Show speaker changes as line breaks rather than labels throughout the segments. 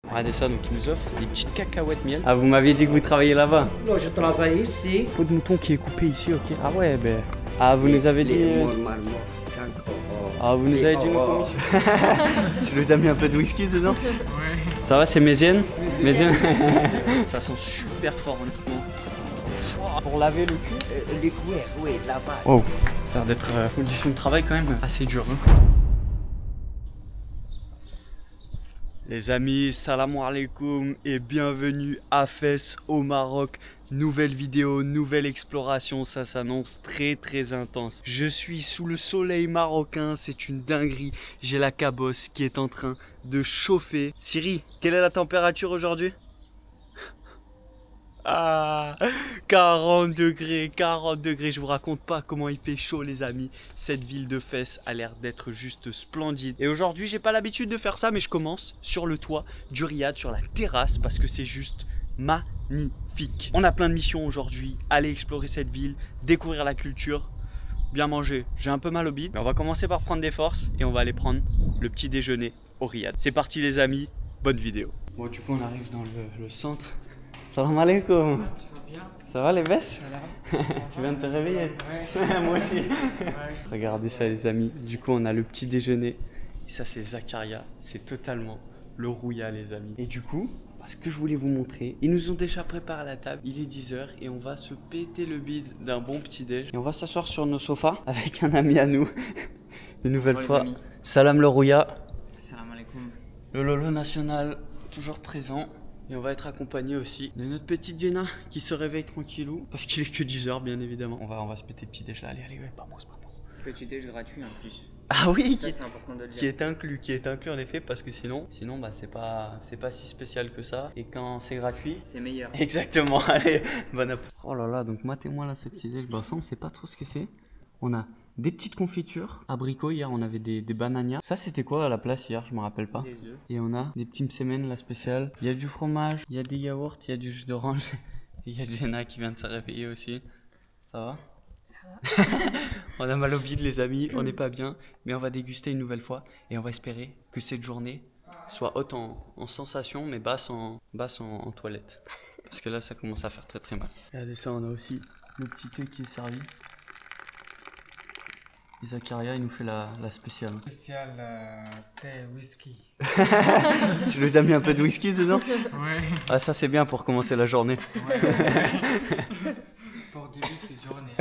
Regardez ça, donc ils nous offrent des petites cacahuètes miel. Ah, vous m'aviez dit que vous travaillez là-bas?
Non, je travaille ici.
Peau de mouton qui est coupée ici, ok. Ah ouais, ben... Ah, vous nous avez dit... Ah, vous nous avez dit nos commissions. Tu nous as mis un peu de whisky dedans?
Ouais.
Ça va, c'est Mézienne? Mézienne. Ça sent super fort, honnêtement. Pour laver le cul?
Les couverts, oui, là-bas.
Wow, ça a l'air d'être une condition de travail quand même assez dure. Hein. Les amis, salam alaikum et bienvenue à Fès au Maroc. Nouvelle vidéo, nouvelle exploration, ça s'annonce très intense. Je suis sous le soleil marocain, c'est une dinguerie. J'ai la cabosse qui est en train de chauffer. Siri, quelle est la température aujourd'hui? Ah, 40 degrés, je vous raconte pas comment il fait chaud les amis. Cette ville de Fès a l'air d'être juste splendide. Et aujourd'hui j'ai pas l'habitude de faire ça, mais je commence sur le toit du riad, sur la terrasse, parce que c'est juste magnifique. On a plein de missions aujourd'hui, aller explorer cette ville, découvrir la culture, bien manger. J'ai un peu mal au bide, mais on va commencer par prendre des forces et on va aller prendre le petit déjeuner au riad. C'est parti les amis, bonne vidéo. Bon du coup on arrive dans le centre. Salam alaikum.
Tu vas bien?
Ça va les baisses?
Ça va.
Tu viens de te réveiller?
Ouais.
Moi aussi.
Ouais.
Regardez ça les amis. Du coup on a le petit déjeuner. Et ça c'est Zakaria. C'est totalement le rouya les amis. Et du coup, ce que je voulais vous montrer, ils nous ont déjà préparé la table. Il est 10 h et on va se péter le bide d'un bon petit déj. Et on va s'asseoir sur nos sofas avec un ami à nous. Une nouvelle fois. Salam le rouya.
Salam alaikum.
Le Lolo national toujours présent. Et on va être accompagné aussi de notre petite Jenna qui se réveille tranquillou. Parce qu'il est que 10 h bien évidemment. On va se péter le petit déj là. Allez, ouais, vamos.
Petit déj gratuit en plus.
Ah oui,
ça, c'est important de le dire.
qui est inclus en effet parce que sinon bah c'est pas si spécial que ça. Et quand c'est gratuit,
c'est meilleur.
Exactement, allez, bon app. Oh là là, donc matez-moi là ce petit déj. Bah ça on sait pas trop ce que c'est. On a des petites confitures, abricots, hier on avait des bananias. Ça c'était quoi à la place hier, je me rappelle pas.
Des œufs.
Et on a des petits msemen la spéciale. Il y a du fromage, il y a des yaourts, il y a du jus d'orange. Et il y a Jenna qui vient de se réveiller aussi. Ça va? Ça va. On a mal au bide les amis, on n'est pas bien. Mais on va déguster une nouvelle fois. Et on va espérer que cette journée soit haute en sensation mais basse en toilette. Parce que là ça commence à faire très mal. Regardez ça, on a aussi le petit thé qui est servi. Et Zakaria il nous fait la spéciale.
Spécial thé whisky.
Tu nous as mis un peu de whisky dedans?
Ouais.
Ah ça c'est bien pour commencer la journée.
Ouais. Pour débuter journée.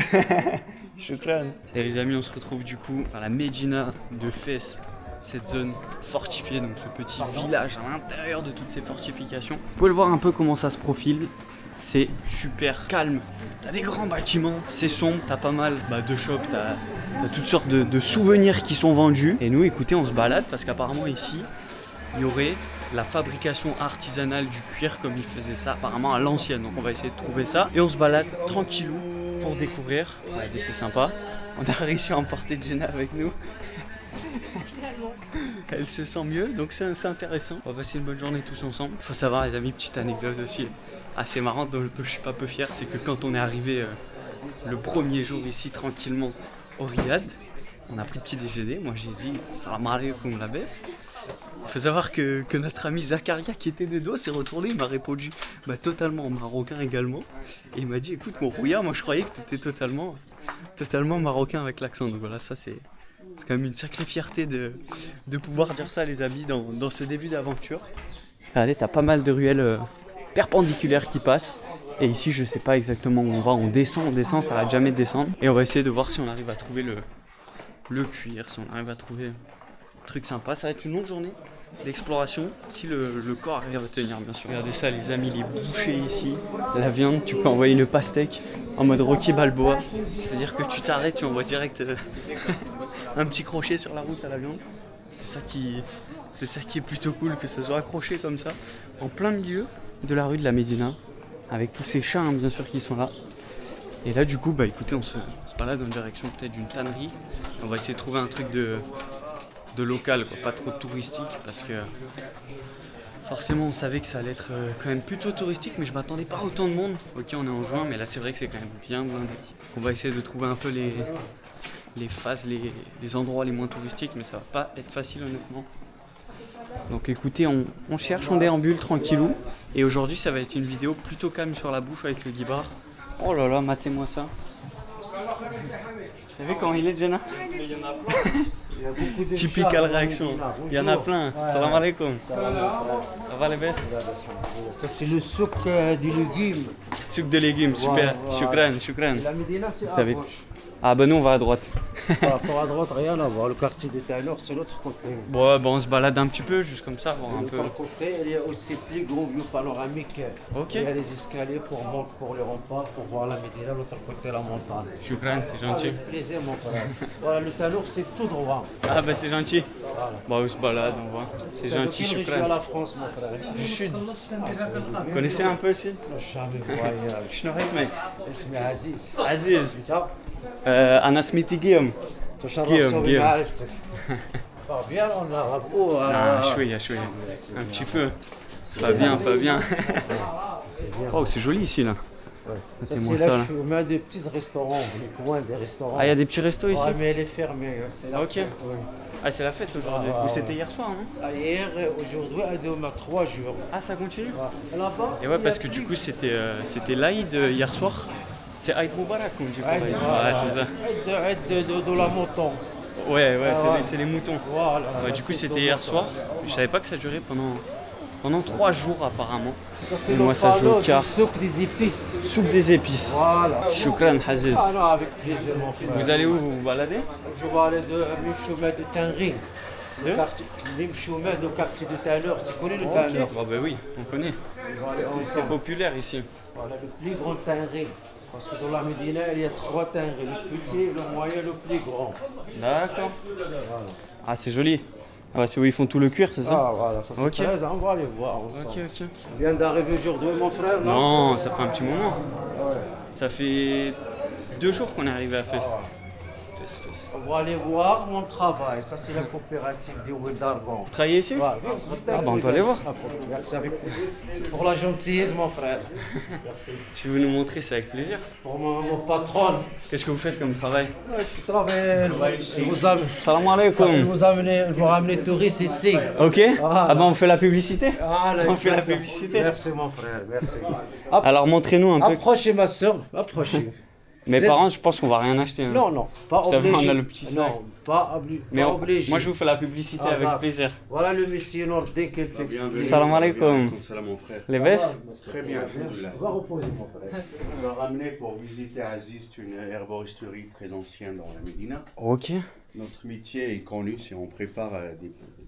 Shukran. Et les amis on se retrouve du coup dans la Médina de Fès. Cette zone fortifiée, donc ce petit village à l'intérieur de toutes ces fortifications. Vous pouvez le voir un peu comment ça se profile. C'est super calme. T'as des grands bâtiments, c'est sombre, t'as pas mal de shops, t'as toutes sortes de souvenirs qui sont vendus. Et nous, écoutez, on se balade parce qu'apparemment ici, il y aurait la fabrication artisanale du cuir comme ils faisaient ça apparemment à l'ancienne. Donc on va essayer de trouver ça. Et on se balade tranquillou pour découvrir. Regardez, c'est sympa. On a réussi à emporter Jenna avec nous.
Finalement.
Elle se sent mieux, donc c'est intéressant. On va passer une bonne journée tous ensemble. Il faut savoir les amis, petite anecdote aussi assez marrante dont je suis pas peu fier, c'est que quand on est arrivé le premier jour ici tranquillement au riad, on a pris petit déjeuner. Moi j'ai dit salam alaikum la baisse. Il faut savoir que notre ami Zakaria qui était des doigts s'est retourné, il m'a répondu totalement en marocain également. Et il m'a dit écoute mon rouillard, moi je croyais que tu étais totalement marocain avec l'accent. Donc voilà, ça c'est quand même une sacrée fierté de pouvoir dire ça les amis dans ce début d'aventure. Regardez, t'as pas mal de ruelles perpendiculaires qui passent. Et ici je sais pas exactement où on va, on descend, ça arrête jamais de descendre. Et on va essayer de voir si on arrive à trouver le cuir, si on arrive à trouver un truc sympa. Ça va être une longue journée d'exploration, si le corps arrive à tenir bien sûr. Regardez ça les amis, les bouchées ici. La viande, tu peux envoyer une pastèque en mode Rocky Balboa. C'est-à-dire que tu t'arrêtes, tu envoies direct un petit crochet sur la route à la viande. C'est ça qui est plutôt cool, que ça soit accroché comme ça, en plein milieu de la rue de la Médina, avec tous ces chats bien sûr qui sont là. Et là du coup, écoutez, on se balade en direction peut-être d'une tannerie. On va essayer de trouver un truc de local, quoi, pas trop touristique, parce que forcément on savait que ça allait être quand même plutôt touristique, mais je m'attendais pas à autant de monde. Ok, on est en juin, mais là c'est vrai que c'est quand même bien blindé. On va essayer de trouver un peu les phases, les endroits les moins touristiques, mais ça va pas être facile honnêtement. Donc écoutez, on cherche, on déambule tranquillou. Et aujourd'hui, ça va être une vidéo plutôt calme sur la bouffe avec le Guibar. Oh là là, matez-moi ça. T'as vu comment il est, Jenna? Typical réaction. Il y en a plein. Salam alaikum. Ça va les bestes?
Ça, c'est le souk du légume.
Sucre de légumes, super.
Voilà.
Shukran, shukran.
La Médina, c'est
Vous
à
savez.
gauche.
Ah bah nous on va à droite.
Par rapport à droite, rien à voir. Le quartier de Taylor, c'est l'autre côté.
Bon, on se balade un petit peu, juste comme ça, voir un peu.
L'autre côté, il y a aussi plus grand vue panoramique.
Ok.
Il y a les escaliers pour monter pour le rempart, pour voir la Médina, l'autre côté la montagne.
Shukran, c'est gentil.
Avec plaisir, mon frère. Voilà, le Taylor, c'est tout droit.
Ah bah c'est gentil.
Voilà.
Bah on se balade, on voit. C'est gentil,
Je suis à
shukran.
la France, mon frère.
Du sud. Vous connaissez un peu aussi?
Jamais voyage.
Schnorres mec.
اسمي عزيز.
Aziz.
انت
أنا سميتي Guillaume.
تشرفت
Guillaume.
بمعرفتك. Parle bien en arabe. Oh,
Ah,
alors,
chouïa. Un petit peu. Pas bien, pas bien.
c'est bien.
Oh, c'est joli ici là.
Ouais. Ça,
Mettez-moi
c'est
ça,
là,
là.
je mets des petits restaurants, les coins des restaurants.
Ah, il y a des petits restos ici?
Ouais, mais elle est fermée. C'est la
Ok.
fête, ouais.
Ah, c'est la fête aujourd'hui.
Ah,
Ou
ouais.
c'était hier soir, non?
Ah, hier, aujourd'hui, à demain, 3 jours.
Ah, ça continue?
Ouais. Là-bas,
Et ouais,
il y
parce
a
que du
plus-
coup, c'était l'Aïd hier soir. C'est Aïd Moubarak, on dit.
Aïd,
pareil.
voilà.
Ouais, c'est ça.
Aide de la mouton.
Ouais,
Ah,
c'est
ouais.
c'est les moutons.
Voilà.
Ouais, du coup, c'était hier soir. Je savais pas que ça durait pendant 3 jours apparemment.
Ça, c'est
Et
le
moi, ça joue au
palo du
quart.
souk des épices.
Soupe des épices.
Voilà.
Shukran, Haziz.
Ah non, avec plaisir, mon frère.
Vous allez où vous baladez?
Je vais aller de Mimchoumet de Tenri.
De
Mimchoumet, le quartier de Taylor. Tu connais le
Ok.
Taylor?
Bah oui, on connaît.
On va aller
C'est
ensemble.
populaire ici.
Voilà, le plus grand Tenri. Parce que dans la Médina, il y a 3 Tenri. Le petit, le moyen, le plus grand.
D'accord.
Voilà.
Ah, c'est joli. Ah, ouais, c'est où ils font tout le cuir, c'est ça?
Ah voilà, ça c'est
Ok.
très, on va aller voir ensemble.
Ok.
On vient d'arriver aujourd'hui, mon frère, non?
Non, ça fait un petit moment.
Ouais.
Ça fait 2 jours qu'on est arrivé à Fès. Fès.
On va aller voir mon travail. Ça, c'est la coopérative du Oued d'Argon.
Vous travaillez ici?
Voilà.
Ah, bah, on peut aller voir.
Merci avec pour la gentillesse, mon frère. Merci.
Si vous nous montrez, c'est avec plaisir.
Pour mon patron.
Qu'est-ce que vous faites comme travail?
Je travaille.
Salam alaikum.
Vous ramener touristes ici.
Ok. Ah bah on fait la publicité.
Voilà,
On fait la
exactement.
publicité.
Merci, mon frère. Merci.
Alors montrez-nous un peu.
Approchez, ma soeur. Approchez.
Mes
Vous êtes-
parents, je pense qu'on va rien acheter. hein.
Non, pas
Vous savez,
obligé.
on a le petit sac.
Non, pas
Mais
obligé.
moi je vous fais la publicité
Ah,
avec
bah.
plaisir.
Voilà le monsieur nordique qui fait
Bienvenue.
Salam alaikum.
Salam mon frère.
Les vestes?
Très bien, alhamdoulilah.
On va reposer, mon frère.
On l'a ramené pour visiter Aziz, une herboristerie très ancienne dans la Médina.
Ok.
Notre métier est connu, c'est on prépare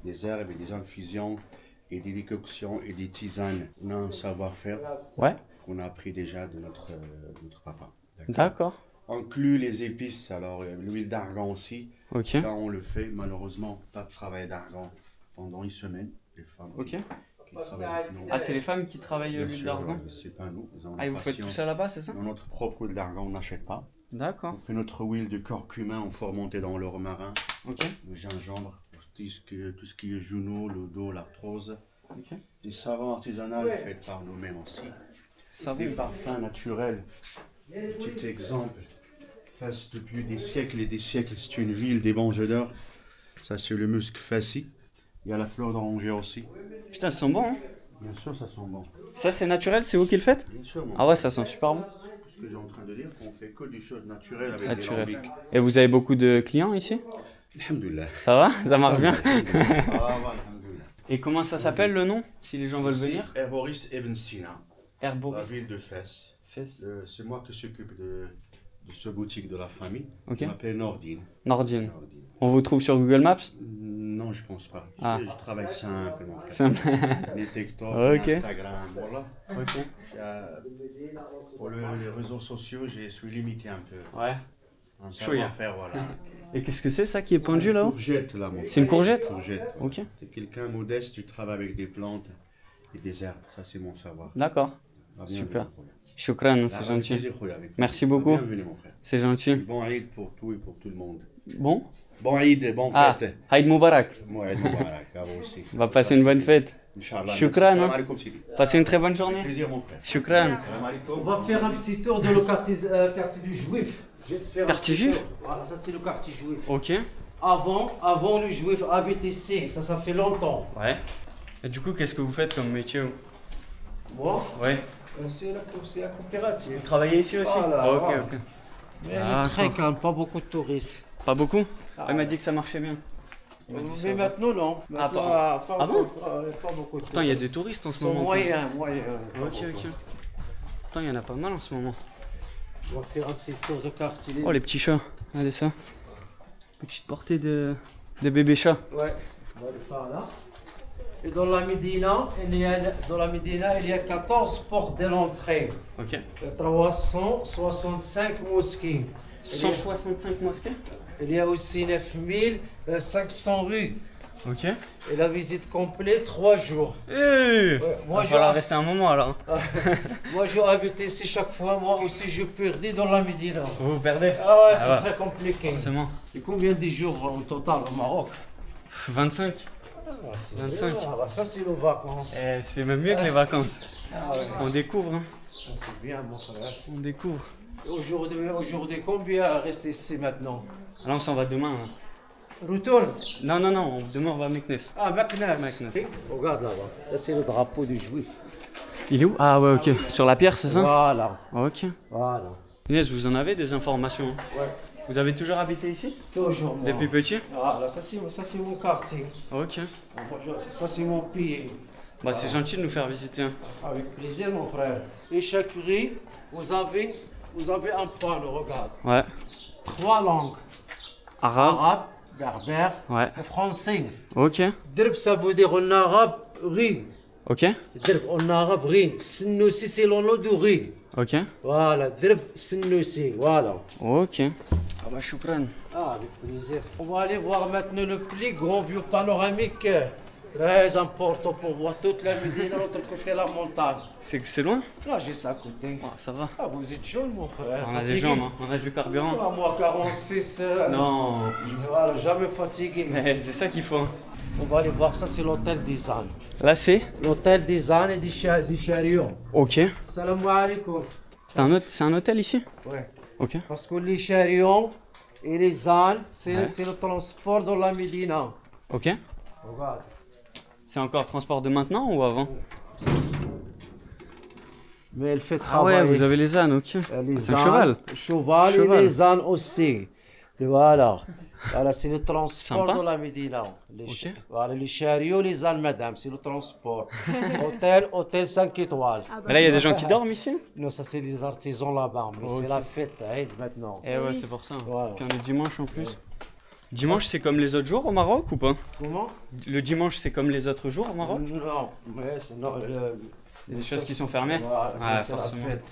des herbes et des infusions et des décoctions et des tisanes. On a un savoir-faire
Ouais.
qu'on a appris déjà de notre papa.
D'accord.
Inclut les épices, alors l'huile d'argan aussi.
Ok.
Là on le fait, malheureusement, pas de travail d'argan pendant une semaine. Les femmes
Ok.
qui travaillent avec nous.
Ah, c'est les femmes qui travaillent
Bien
l'huile
sûr,
d'argan?
ouais, c'est pas nous. Nous avons
Ah, et
la
vous faites tout
patience.
ça là-bas, c'est ça?
Dans notre propre huile d'argan, on n'achète pas.
D'accord.
On fait notre huile de curcuma, on fermenté dans le romarin,
Ok.
le gingembre, tout ce qui est genou, le dos, l'arthrose.
Ok.
Des savons artisanaux faits par nous-mêmes aussi.
Ça
Des parfums naturels. Petit exemple. Fès, depuis des siècles et des siècles, c'est une ville des bons odeurs. Ça, c'est le musc fassi. Il y a la fleur d'oranger aussi.
Putain, ça sent bon, hein?
Bien sûr, ça sent bon.
Ça, c'est naturel, c'est vous qui le faites?
Bien sûr, mon
Ah ouais, ça sent super bon.
ce que j'ai en train de dire, qu'on fait que des choses naturelles avec
Naturel.
des lambics.
Et vous avez beaucoup de clients ici?
Alhamdoulilah.
Ça va? Ça marche bien?
Ah, voilà, alhamdoulilah.
Et comment ça s'appelle le nom, si les gens veulent
Ici,
venir?
Herboriste Ibn Sina, la
Herboriste.
ville de Fès.
Fès.
C'est moi qui s'occupe de ce boutique de la famille.
Ok.
Je m'appelle Nordine.
Nordine.
Nordine.
On vous trouve sur Google Maps?
Non, je pense pas.
Ah.
Je travaille simple, mon frère.
Simple.
Les TikTok,
Ok.
Instagram, voilà.
Ok.
Pour les réseaux sociaux, je suis limité un peu.
Ouais.
Un
Chouïa.
savoir-faire, voilà.
Et qu'est-ce que c'est ça qui est pendu là-haut?
Courgette, là, mon
C'est une
frère.
courgette?
Courgette.
Ok.
T'es quelqu'un modeste, tu travailles avec des plantes et des herbes. Ça, c'est mon savoir.
D'accord.
Ah, bienvenue,
Super.
mon frère.
Shukran,
Là,
c'est
avec
gentil.
plaisir, Khouya, avec
Merci
plaisir.
beaucoup.
Bienvenue, mon frère.
C'est gentil.
Bon Eid pour tout et pour tout le monde.
Bon?
Bon Eid, bon
Ah,
fête.
Eid Moubarak.
Moi, Eid Moubarak, à vous aussi.
On va passer une bonne fête.
Inch'Allah.
Shukran,
Salam
hein.
alaikum, Sidi.
Passez une très bonne journée.
Plaisir, mon frère.
Shukran.
Salam
On
alaikum.
va faire un petit tour de le quartier du Juif. Juste faire un
Quartier
petit
juif?
tour. Voilà, ça c'est le quartier juif.
Ok.
Avant le juif habite ici, ça fait longtemps.
Ouais. Et du coup, qu'est-ce que vous faites comme métier?
Moi,
Ouais.
c'est la coopérative.
Vous travaillez ici aussi?
Voilà,
Ah, ok,
voilà.
ok.
Mais elle est très calme, pas beaucoup de touristes.
Pas beaucoup?
Ah.
Elle m'a dit que ça marchait bien.
Mais maintenant, non. Maintenant,
Ah bon?
pas beaucoup de
Pourtant, il y a des
touristes.
touristes en ce
Ils sont
moment.
moyens.
Ok, ok. Pourtant, il y en a pas mal en ce moment.
On va faire un petit tour de quartier.
Oh, les petits chats. Regardez ça. Petite portée de bébés chats.
Ouais, on va aller par là. Et dans la Médina, il y a 14 portes de l'entrée.
Ok.
365 mosquées.
165 mosquées?
Il y a aussi 9500 rues.
Ok.
Et la visite complète, 3 jours.
Moi, je vais rester un moment alors.
Moi, je habite ici chaque fois. Moi aussi, je perdis dans la Médina.
Vous vous perdez?
Ah ouais,
Ah
c'est
ouais.
très compliqué.
Forcément.
Et combien de jours au total au Maroc?
25.
Ah, c'est
25.
bien. Ah, bah, ça, c'est nos vacances.
Eh, c'est même mieux que les vacances.
Ah, ouais.
On découvre, hein.
Ah, c'est bien, mon frère.
On découvre.
Aujourd'hui, combien reste ici maintenant?
Là, on s'en va demain. Hein.
Retourne.
Non, demain on va à Meknès.
Ah, Meknès.
Meknès.
Regarde là-bas. Ça, c'est le drapeau du juif.
Il est où? Ah ouais, ok. Sur la pierre, c'est ça?
Voilà.
Ok.
Voilà.
Inès, vous en avez des informations?
Ouais.
Vous avez toujours habité ici?
Toujours. moi.
Depuis petit?
Voilà, ça, c'est mon quartier.
Ok.
Ah, moi, ça, c'est mon pays.
Bah, c'est gentil de nous faire visiter. Hein.
Avec plaisir, mon frère. Et chaque rue, vous avez un panneau, regarde.
Ouais.
3 langues.
Arabe?
Arabe, berbère
Ouais.
et français.
Ok.
Drb, ça veut dire en arabe, riz.
Ok.
Drb, en arabe, riz. Sinoussi, c'est le nom du riz.
Ok.
Voilà, drb, sinoussi, voilà.
Ok. Ah bah, choukran.
Ah, avec plaisir. On va aller voir maintenant le plus grand vue panoramique. Très important pour voir toute la Médina, de l'autre côté de la montagne.
C'est loin?
Là, j'ai ça à côté.
Ah, ça va.
Ah, vous êtes jeune, mon frère.
On a des
Fatigué.
jambes, hein. On a du carburant.
Ah, moi, 46.
Non.
Voilà, jamais fatigué.
Mais c'est ça qu'il faut. Hein.
On va aller voir ça, c'est l'hôtel des ânes.
Là, c'est?
L'hôtel des ânes et des chariots.
Ok.
Salam alaikum.
C'est un hôtel ici?
Ouais.
Ok.
Parce que les chariots et les ânes, c'est
Ouais.
le transport dans la Médina.
Ok.
Regarde.
C'est encore transport de maintenant ou avant?
Mais elle fait
Ah
travailler.
ouais, vous avez les ânes, ok.
Les
C'est un
ânes,
cheval.
Cheval
Cheval.
et les ânes aussi. Et voilà. Voilà, c'est le transport
Sympa.
dans la Médina.
Ok.
Voilà, les chariots, les ânes, madame, c'est le transport. hôtel 5 étoiles.
Mais là, il y a des gens qui dorment ici?
Non, ça c'est les artisans là-bas, mais
Ok.
c'est la fête, Aïd maintenant.
Eh ouais, c'est pour ça.
Voilà.
Puis on est dimanche en plus. Dimanche, c'est comme les autres jours au Maroc ou pas?
Comment?
Le dimanche, c'est comme les autres jours au Maroc?
Non, mais c'est non.
Il y a des choses qui sont fermées?
Voilà,
Ah,
c'est la
forcément.
fête.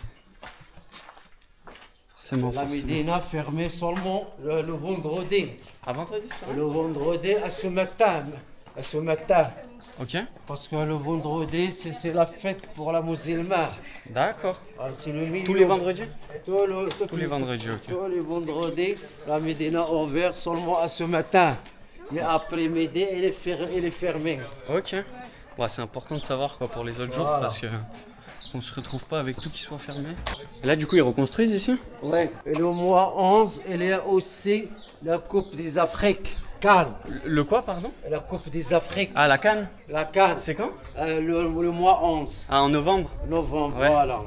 Forcément,
La
forcément.
Médina fermée seulement le vendredi.
À vendredi, c'est vrai?
Le vendredi à ce matin. À ce matin.
Ok.
Parce que le vendredi, c'est la fête pour la musulmane.
D'accord.
Alors, c'est le milieu.
Tous les vendredis?
Tous
les vendredis, ok.
Tous les vendredis, la Médina ouverte seulement à ce matin. Et après-midi, elle est fermée.
Ok. Ouais, c'est important de savoir quoi pour les autres jours
Voilà.
parce que on se retrouve pas avec tout qui soit fermé. Et là, du coup, ils reconstruisent ici?
Ouais. Et le mois 11, il y a aussi la Coupe des Afriques. Cannes.
Le quoi, pardon?
La Coupe des Afriques.
Ah, la Cannes?
La Cannes.
C'est quand?
Le mois 11.
Ah, en novembre?
Novembre,
Ouais.
voilà.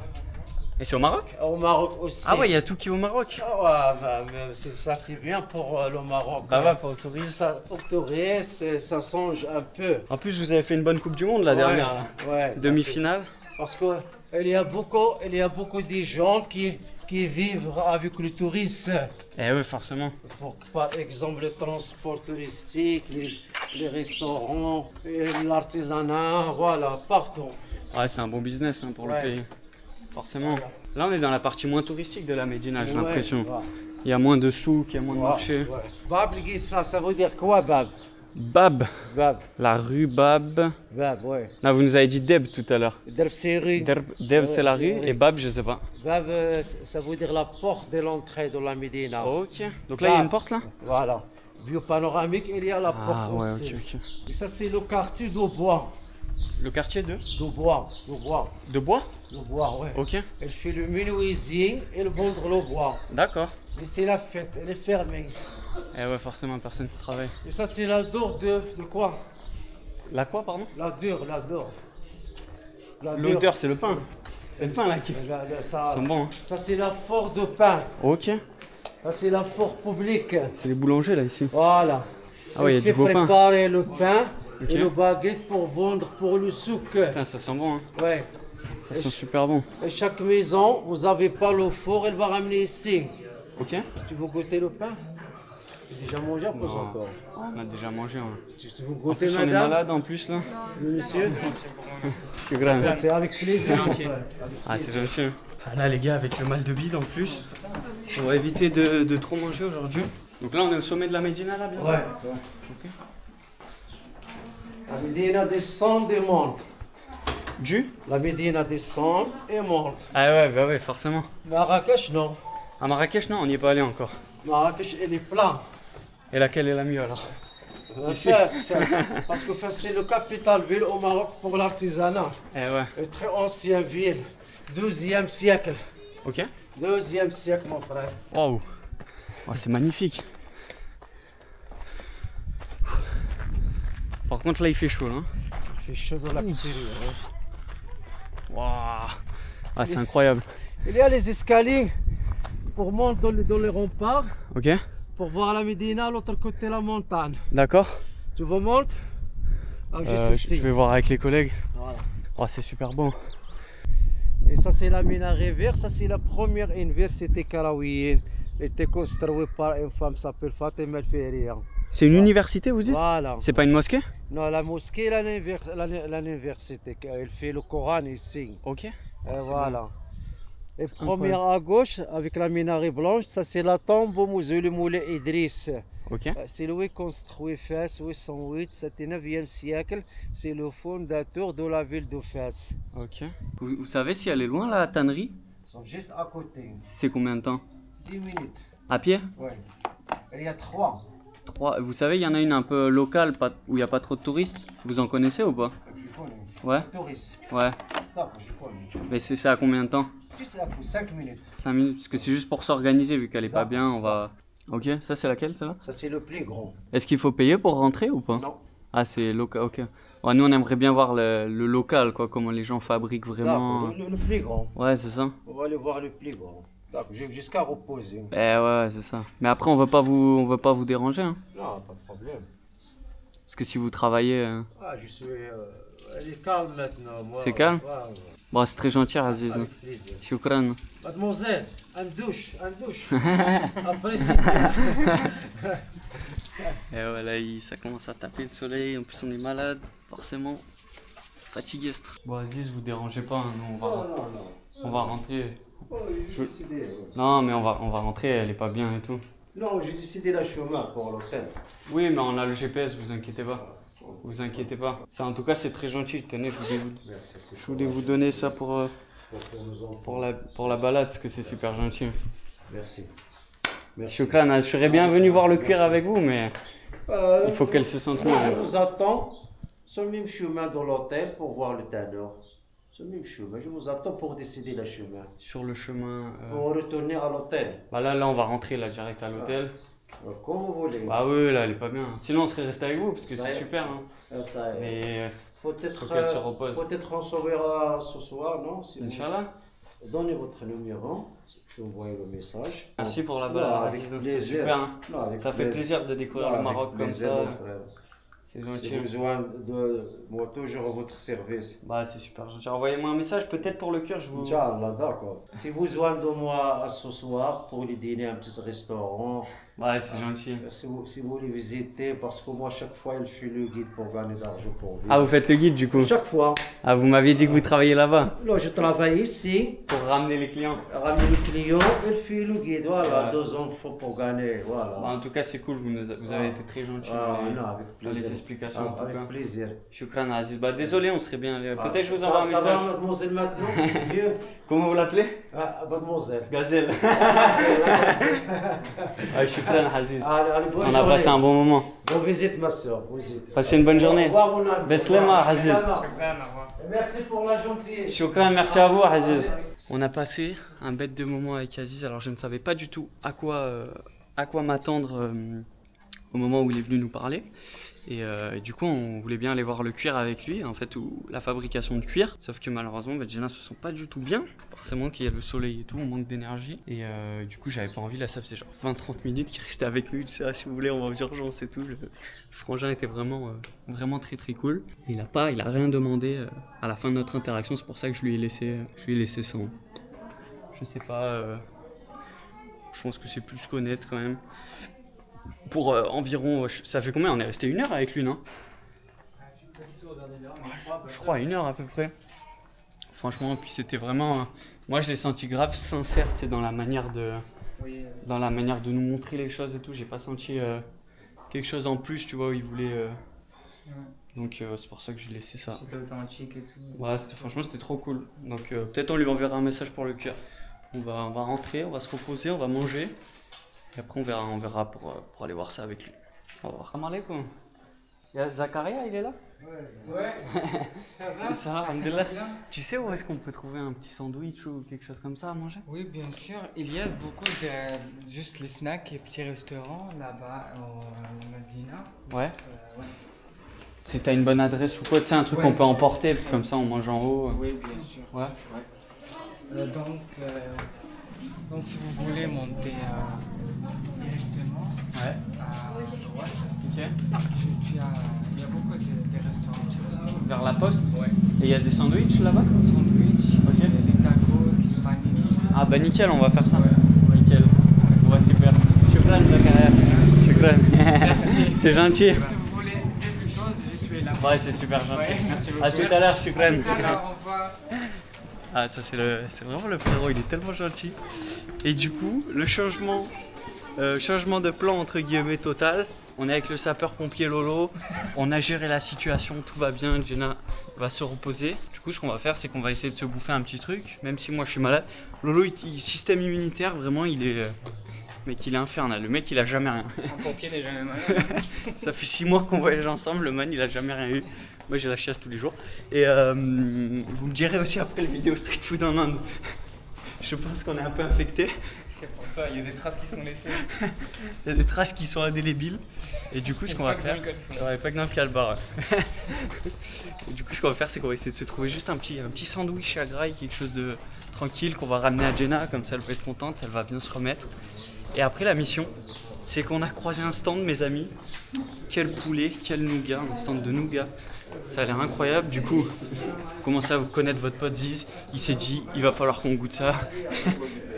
Et c'est au Maroc?
Au Maroc aussi.
Ah ouais, il y a tout qui est au Maroc.
Ah ouais, mais ça c'est bien pour le Maroc.
Bah ouais, pour le tourisme.
Ça, pour le tourisme, ça change un peu.
En plus, vous avez fait une bonne Coupe du Monde la dernière. Là.
Ouais.
Demi-finale.
Parce que il y a beaucoup de gens qui vivent avec le tourisme.
Eh ouais, forcément.
Pour, par exemple, le transport touristique, les restaurants, et l'artisanat, voilà, partout.
Ouais, c'est un bon business hein, pour le
Ouais.
pays. Forcément. Là, on est dans la partie moins touristique de la Médina, j'ai
Ouais,
l'impression.
ouais.
Il y a moins de souks, il y a moins de
Ouais,
marchés.
ouais. Bab, ça veut dire quoi, Bab?
Bab,
Bab,
la rue Bab.
Bab, ouais.
Là, vous nous avez dit Deb tout à l'heure.
Derb, c'est rue.
Deb, c'est la rue
Ouais.
et Bab, je sais pas.
Bab, ça veut dire la porte de l'entrée de la Médina.
Ok. Donc là, il y a une porte là?
Voilà. Vue panoramique, il y a la
Ah
porte
ouais,
aussi.
ok, ok.
Et ça, c'est le quartier d'Aubois.
Le quartier de
D'Aubois,
De bois?
ouais.
Ok.
Elle fait le menuisier et le vendre le bois.
D'accord.
Et c'est la fête, elle est fermée.
Eh ouais, forcément, personne qui travaille.
Et ça, c'est la dure de quoi?
La quoi, pardon?
La dure, la dure. La dure.
L'odeur, c'est le pain. C'est le pain là qui.
Ça,
Ça sent bon, hein.
ça c'est la force de pain.
Ok.
Ça, c'est la force publique.
C'est les boulangers là ici.
Voilà.
Ah ouais, il y a du beau pain.
préparer le pain
Ok.
et le baguette pour vendre pour le souk.
Putain, ça sent bon, hein.
Ouais.
Ça sent super bon.
Et chaque maison, vous n'avez pas le four, elle va ramener ici.
Ok.
Tu veux goûter le pain? J'ai déjà mangé, pas
Non.
encore.
On a déjà mangé. Hein.
Tu veux
En
goûter,
plus, on est
madame?
malade en plus là.
Monsieur?
C'est grave.
C'est avec plaisir.
Ah, c'est gentil. Hein. Ah, là, les gars, avec le mal de bide en plus, on va éviter de trop manger aujourd'hui. Donc là, on est au sommet de la Médina là, bien.
Ouais.
Ok.
La Médina descend et monte.
Du?
La Médina descend et monte.
Ah ouais, bah ouais, forcément.
Marrakech, non.
À Marrakech, non, on n'y est pas allé encore.
Marrakech, elle est pleine.
Et laquelle est la mieux alors?
Fès. Parce que Fès, c'est le capital ville au Maroc pour l'artisanat.
Eh ouais.
Une très ancienne ville. 12e siècle.
Ok.
2e siècle, mon frère.
Waouh. Oh, c'est magnifique. Par contre, là, il fait chaud, là.
Il fait chaud dans l'extérieur.
Waouh. Ah, c'est incroyable.
Il y a les escaliers pour monter dans les remparts,
Ok.
pour voir la Médina, à l'autre côté la montagne.
D'accord.
Tu veux monter? Ah,
Je vais voir avec les collègues.
Voilà.
Oh, c'est super beau.
Et ça, c'est la minaret vert. Ça, c'est la première université karaouienne. Elle était construite par une femme qui s'appelle Fatima El-Fihriya.
C'est une université, vous dites?
Voilà.
C'est pas une mosquée?
Non, la mosquée, l'université. Elle fait le Coran ici.
Ok.
Et
c'est
voilà. Et
C'est
première à gauche, avec la minaret blanche, ça c'est la tombe au musée le Moulay Idriss.
Ok.
C'est lui construit Fès, 808, c'était 9e siècle. C'est le fondateur de la ville de Fès.
Ok. Vous savez si elle est loin, la tannerie?
Ils sont juste à côté.
C'est combien de temps?
10 minutes.
À pied?
Oui. Il y a 3.
Vous savez, il y en a une un peu locale, où il n'y a pas trop de touristes. Vous en connaissez ou pas?
Je connais.
Ouais.
Touristes.
Ouais.
D'accord, je connais.
Mais c'est à combien de temps?
Juste à 5 minutes.
5 minutes? Parce que c'est juste pour s'organiser, vu qu'elle est pas bien, on va... Ok, ça c'est laquelle, celle-là?
Ça c'est le plus grand.
Est-ce qu'il faut payer pour rentrer ou pas?
Non.
Ah, c'est local, ok. Ouais, nous on aimerait bien voir le local, quoi, comment les gens fabriquent vraiment.
D'accord, le plus grand.
Ouais, c'est ça.
On va aller voir le plus grand. D'accord, jusqu'à reposer.
Eh ouais, c'est ça. Mais après, on veut pas vous déranger, hein.
Non, pas de problème.
Parce que si vous travaillez...
Ah, je suis. Elle est calme maintenant. Moi.
C'est calme?
Ouais, ouais.
Bon, c'est très gentil, Aziz.
Avec plaisir.
Shukran.
Mademoiselle, un douche, un douche. Après, c'est bien.
Et voilà, ça commence à taper le soleil. En plus, on est malade, forcément. Fatigué. Bon, Aziz, vous dérangez pas, hein. Nous, on va rentrer.
Oh, j'ai décidé. Ouais.
Non, mais on va rentrer, elle est pas bien et tout.
Non, j'ai décidé la chemin pour l'hôtel.
Oui, mais on a le GPS, vous inquiétez pas. Vous inquiétez pas. Ça, en tout cas, c'est très gentil. Tenez, je voulais vous donner ça pour la balade, parce que c'est super gentil.
Merci. Merci.
Shukran, je serais bien venu voir le cuir avec vous, mais il faut qu'elle se sente
Moi,
mieux.
je vous attends sur le même chemin dans l'hôtel pour voir le tanneur. Sur le même chemin. Je vous attends pour décider le chemin.
Sur le chemin...
Pour retourner à l'hôtel.
Bah là, on va rentrer là, direct à l'hôtel.
Comme vous voulez.
Bah oui, là, elle est pas bien. Sinon, on serait resté avec vous, parce que
Ça
c'est
y est.
super. Hein.
Ça,
Mais
peut-être
faut qu'elle se repose.
peut-être on se verra ce soir, non? Si vous-
Inch'Allah.
Donnez votre numéro, je vous envoie le message.
Merci pour la
Non,
balade,
avec
Aziz, c'était
plaisir.
super. Hein.
Non, avec
Ça fait plaisir de découvrir
Non,
le
avec
Maroc comme
plaisir,
ça.
mon frère.
C'est
Si
gentil.
vous avez besoin de moi, toujours à votre service.
Bah, c'est super gentil. Envoyez-moi un message, peut-être pour le cœur, je vous...
Inch'Allah, d'accord. Si vous avez besoin de moi ce soir pour aller dîner à un petit restaurant,
Ouais, c'est gentil.
si vous voulez visiter, parce que moi, chaque fois, il fait le guide pour gagner de l'argent pour vivre.
Ah, vous faites le guide du coup?
Chaque fois.
Ah, vous m'aviez dit que vous travaillez là-bas
Là, je travaille ici,
pour ramener les clients.
ramener le client, il fait le guide. Voilà,
Ouais.
2 ans pour gagner. Voilà.
Bah, en tout cas, c'est cool, vous avez été très gentil
Ah,
dans les-
non, avec
dans
plaisir.
les explications en tout
Avec
cas.
plaisir.
Shukran Aziz. Bah, désolé, on serait bien allé. Peut-être je vous
Ça-
envoie un
Ça va,
message.
mademoiselle, maintenant, c'est mieux.
Comment vous l'appelez?
Ah, mademoiselle.
Gazelle.
Allez,
Ah, Shukran Aziz.
allez, bonne
On a passé un
journée.
bon moment.
Bonne visite, ma soeur. Visite.
Passez une bonne journée.
Au revoir, mon ami.
Beslema, Aziz.
Beslema. Merci pour la gentillesse.
Shukran, merci à vous Aziz. On a passé un bête de moment avec Aziz, alors je ne savais pas du tout à quoi m'attendre au moment où il est venu nous parler. Et du coup, on voulait bien aller voir le cuir avec lui, en fait, ou la fabrication de cuir. Sauf que malheureusement, Jenna se sent pas du tout bien. Forcément qu'il y a le soleil et tout, on manque d'énergie. Et du coup, j'avais pas envie. Là, ça faisait genre 20-30 minutes qu'il restait avec nous. Il disait, ah, si vous voulez, on va aux urgences et tout. Le frangin était vraiment très très cool. Et il a rien demandé à la fin de notre interaction. C'est pour ça que je lui ai laissé sans. Je sais pas. Je pense que c'est plus qu'honnête quand même. Pour environ... ça fait combien? On est resté 1 heure avec lui, non? Je crois 1 heure à peu près. Franchement, puis c'était vraiment... moi, je l'ai senti grave sincère, tu sais, dans la manière de... dans la manière de nous montrer les choses et tout. J'ai pas senti quelque chose en plus, tu vois, où il voulait... Donc c'est pour ça que j'ai laissé ça.
C'était authentique et tout.
Ouais, franchement, c'était trop cool. Donc peut-être on lui enverra un message pour le cœur. On va rentrer, on va se reposer, on va manger. Et après, on verra pour aller voir ça avec lui. Au revoir. Salam alaikum. Zakaria, il est là?
Ouais.
C'est ça, alhamdoulilah. Tu sais où est-ce qu'on peut trouver un petit sandwich ou quelque chose comme ça à manger?
Oui, bien sûr. Il y a beaucoup de juste les snacks et petits restaurants là-bas au Medina.
Ouais. Si t'as une bonne adresse ou quoi, tu sais, un truc qu'on peut emporter, comme ça on mange en haut.
Oui, bien sûr.
Ouais.
Donc si vous voulez monter directement à droite,
Ok.
il y a beaucoup de restaurants.
Vers la poste?
Ouais.
Et il y a des sandwichs là-bas?
Sandwich,
Ok.
les tacos, les panini.
Ah bah nickel, on va faire ça.
Ouais.
Nickel. Ouais, super. Shukran, Zakaria. Shukran.
Merci.
C'est gentil.
Si vous voulez quelque chose, je suis là.
Ouais, c'est super gentil.
Ouais, merci beaucoup.
À tout à l'heure, Shukran.
Alors, au revoir.
Ah, ça c'est vraiment le frérot, il est tellement gentil. Et du coup, le changement de plan entre guillemets total. On est avec le sapeur-pompier Lolo, on a géré la situation, tout va bien, Jenna va se reposer. Du coup, ce qu'on va faire, c'est qu'on va essayer de se bouffer un petit truc, même si moi je suis malade. Lolo, système immunitaire, vraiment, il est infernal. Le mec, il a jamais rien.
Un pompier n'est jamais mal.
Ça fait 6 mois qu'on voyage ensemble, le man, il a jamais rien eu. Moi, j'ai la chiasse tous les jours. Et vous me direz aussi après les vidéos street food en Inde. Je pense qu'on est un peu infecté.
C'est pour ça, il y a des traces qui sont laissées.
Il y a des traces qui sont indélébiles. Et du coup, ce qu'on va faire. Ouais, pas que dans le calbar. Et du coup, ce qu'on va faire, c'est qu'on va essayer de se trouver juste un petit sandwich à graille, quelque chose de tranquille qu'on va ramener à Jenna. Comme ça, elle va être contente, elle va bien se remettre. Et après, la mission, c'est qu'on a croisé un stand, mes amis. Quel poulet, quel nougat, un stand de nougat. Ça a l'air incroyable. Du coup, commencez à vous connaître votre pote Ziz. Il s'est dit, il va falloir qu'on goûte ça.